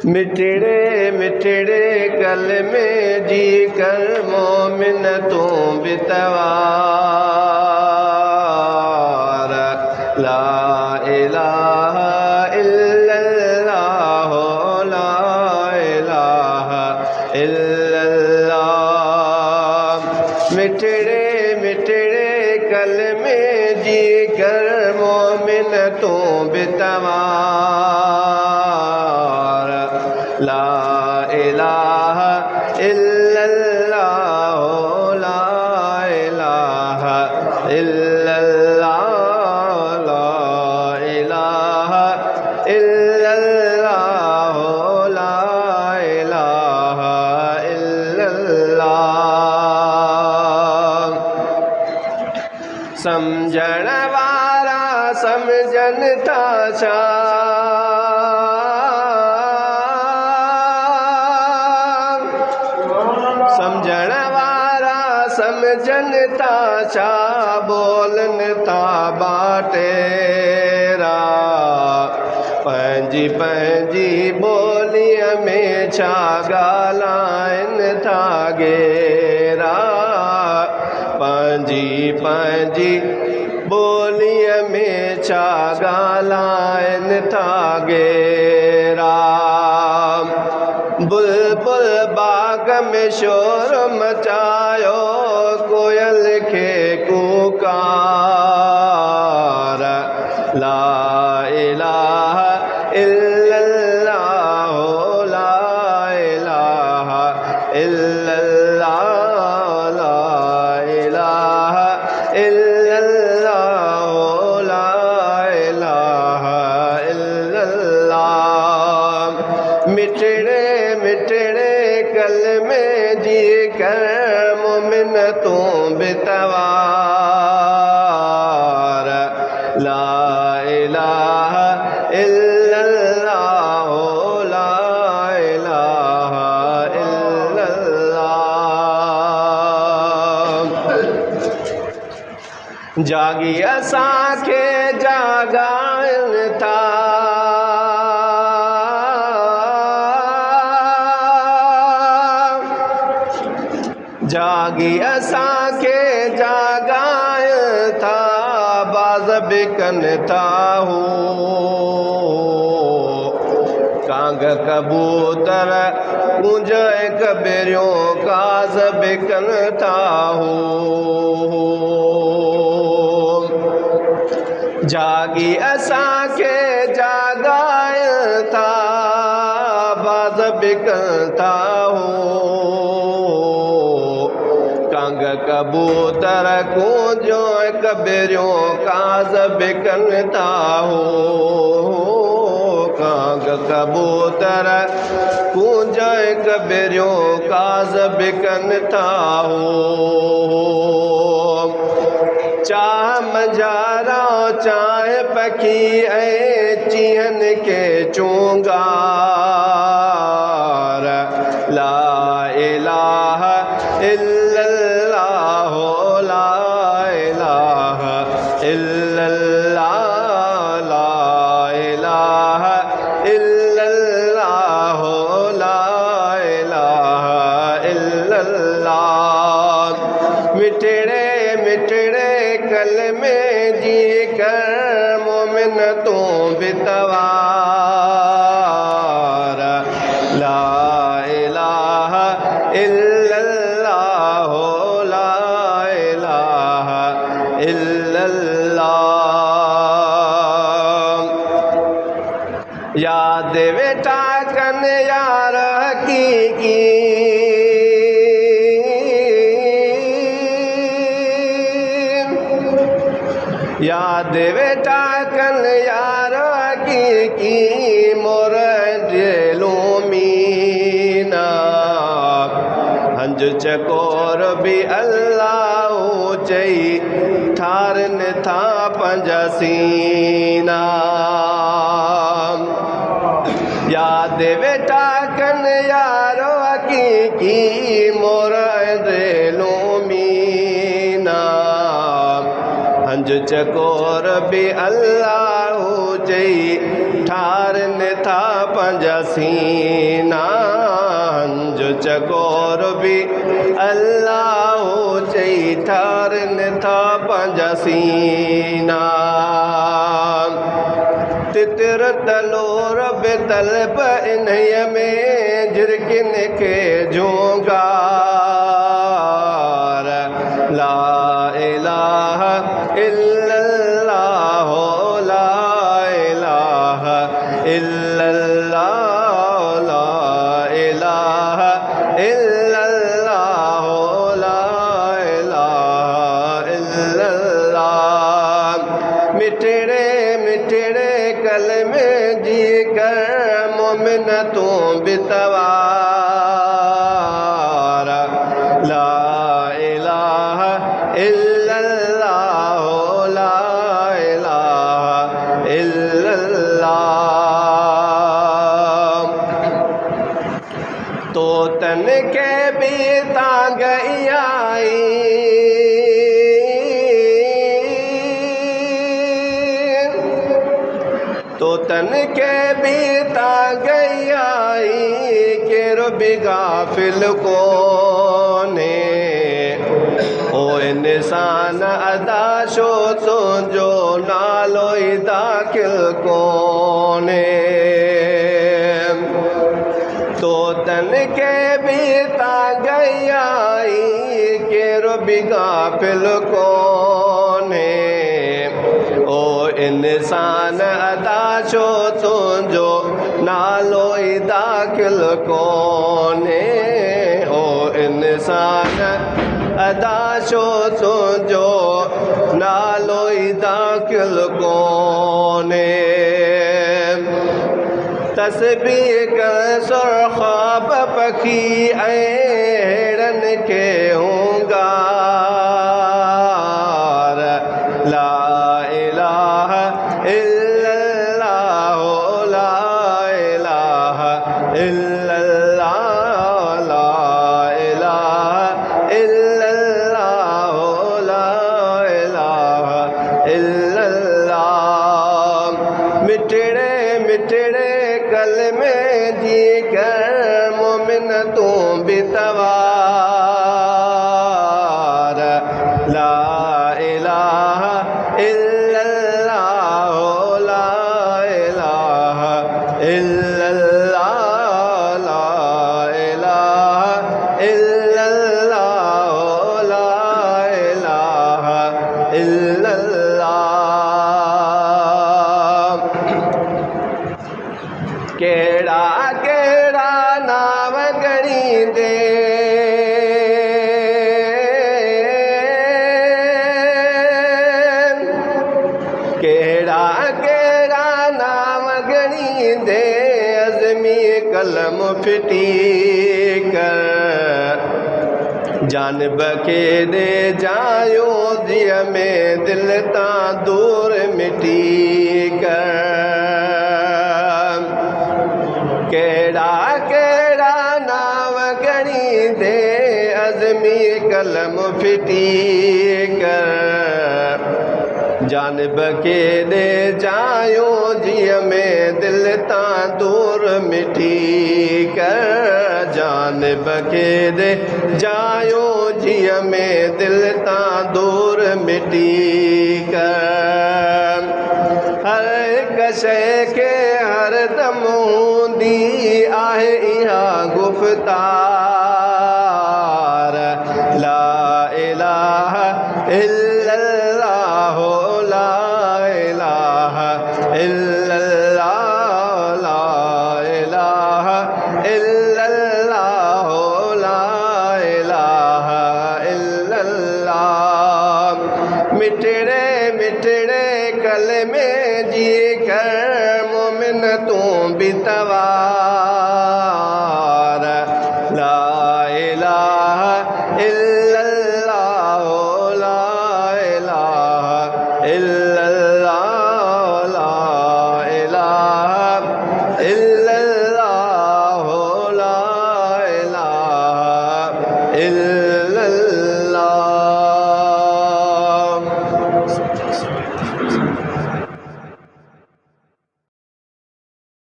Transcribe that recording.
मिठड़े मिठड़े कलमे जी कर मोमिन तू बितवार ला इलाहा इल्लल्लाह ला इलाहा इल्लल्लाह मिठड़े मिठड़े कलमे जी कर मोमिन तू बितवार ला इलाहा इल्लल्लाह ला इलाहा इल्लल्लाह ला इलाहा इल्लल्लाह ला इलाहा इल्लल्लाह समझण वारा समझन था छा समझण वारा समझन था छा बोलन था बाटेरा पंहिंजी पंहिंजी ॿोलीअ में छा ॻाल्हाइनि था गेरा पंहिंजी पंहिंजी ॿोलीअ में छा ॻाल्हाइनि था गेरा बुलबुल बाग में शोर मचायो कोयल खे कुकार ला इलाहा इल्लल्लाह ला इलाहा इल्लल्लाह ला इलाहा इल्लल्लाह ला इलाहा इल्लल्लाह मिठड़े मिठड़े कलमे जी कर मोमिन तू बितवार ला इलाहा इल्लल्लाह ला इलाहा इल्लल्लाह जागी असांखे जागाइनि था जागी असांखे जागाय था बाज़ बिकन था हो कांग कबूतर कुंज कबरियों काज़ बिकन था हो जागी असांखे जागाय था बाज़ बिकन था हो कांग कबूतर कुंजो कबरियों काज़ बिकन था हो कांग कबूतर कुंजो कबरियों काज़ बिकन था हो चाह मझारा चाहे पखी ऐं चीहन के चूंगार ला इलाहा इल्लल्लाह ला इलाहा इल्लल्लाह ला इलाहा इल्लल्लाह ला इलाहा इल्लल्लाह मिठड़े मिठड़े कलमे जी कर मोमिन तू बितवार ला इलाहा इल्लल्लाह ला इलाहा इल्लल्लाह याद बेटा कन यार हकीकी याद बेटा कन यार हकीकी मोर दिलोमीना हंज चकोर भी अल्लाह चई ठारन था पंहिंजा सीना याद बेटा कन यारो हकीकी मोर दिलोमीना हंज चकोर भी अल्लाह चई ठारन था पंजा सीना हंज चकोर भी अल्लाह चई ठारन था पंजा सीना तितर तलोर बेतलब इन्हय में झिरकिन के झूंगार ला इलाहा इल्लल्लाह ला इलाहा इल्लल्लाह ला इलाहा इल्लल्लाह ला इलाहा इल्लल्लाह मिठड़े मिठड़े कलमे जी कर मोमिन तू बितवार ला इलाहा इल्लल्लाह ला इलाहा इल्लल्लाह तो तन के भी तांग आई तो तन के भी तांग आई के रबी गाफिल को ने ओ इंसान अदा शो तो जो नालो दाखिल कोने तो तन के भी तांग आई के रबी गाफिल कोने ओ इंसान अदा शो तो जो नालो दाखिल कोने ओ इंसान अदा शो तो जो नालो दाखिल कोने तस्बीह कर सुरखाब पखी ऐरन के होंगार ला इलाहा इल्लल्लाह ला इलाहा इल्लल्लाह ला इलाहा इल्लल्लाह ला इलाहा इल्लल्लाह मिठड़े मिठड़े कलमे जी कर मोमिन तू बितवार ला इलाहा इल्लल्लाह ला इलाहा इल्लल्लाह ला इलाहा इल्लल्लाह ला इलाहा इल्लल्लाह केड़ा केड़ा नाम गणी दे केड़ा केड़ा नाम गणी दे अज़मी कलम फिटी कर जानब के दे जायो दिया में दिल ता दूर मिटी कर केड़ा केड़ा नाव गणी दे अज़मी कलम फिटी कर जानब के दे जायो जिया में दिल ता दूर मिटी कर जानब के दे जायो जिया में दिल ता दूर मिटी कर हर एक शय के हर दम हूंदी आहे इहा गुफ़्तार ला इलाहा इल्लल्लाह ला इलाहा इल्लल्लाह ला इलाहा इल्लल्लाह ला इलाहा इल्लल्लाह मिठड़े मिठड़े कलमे जी कर मोमिन तू बितवा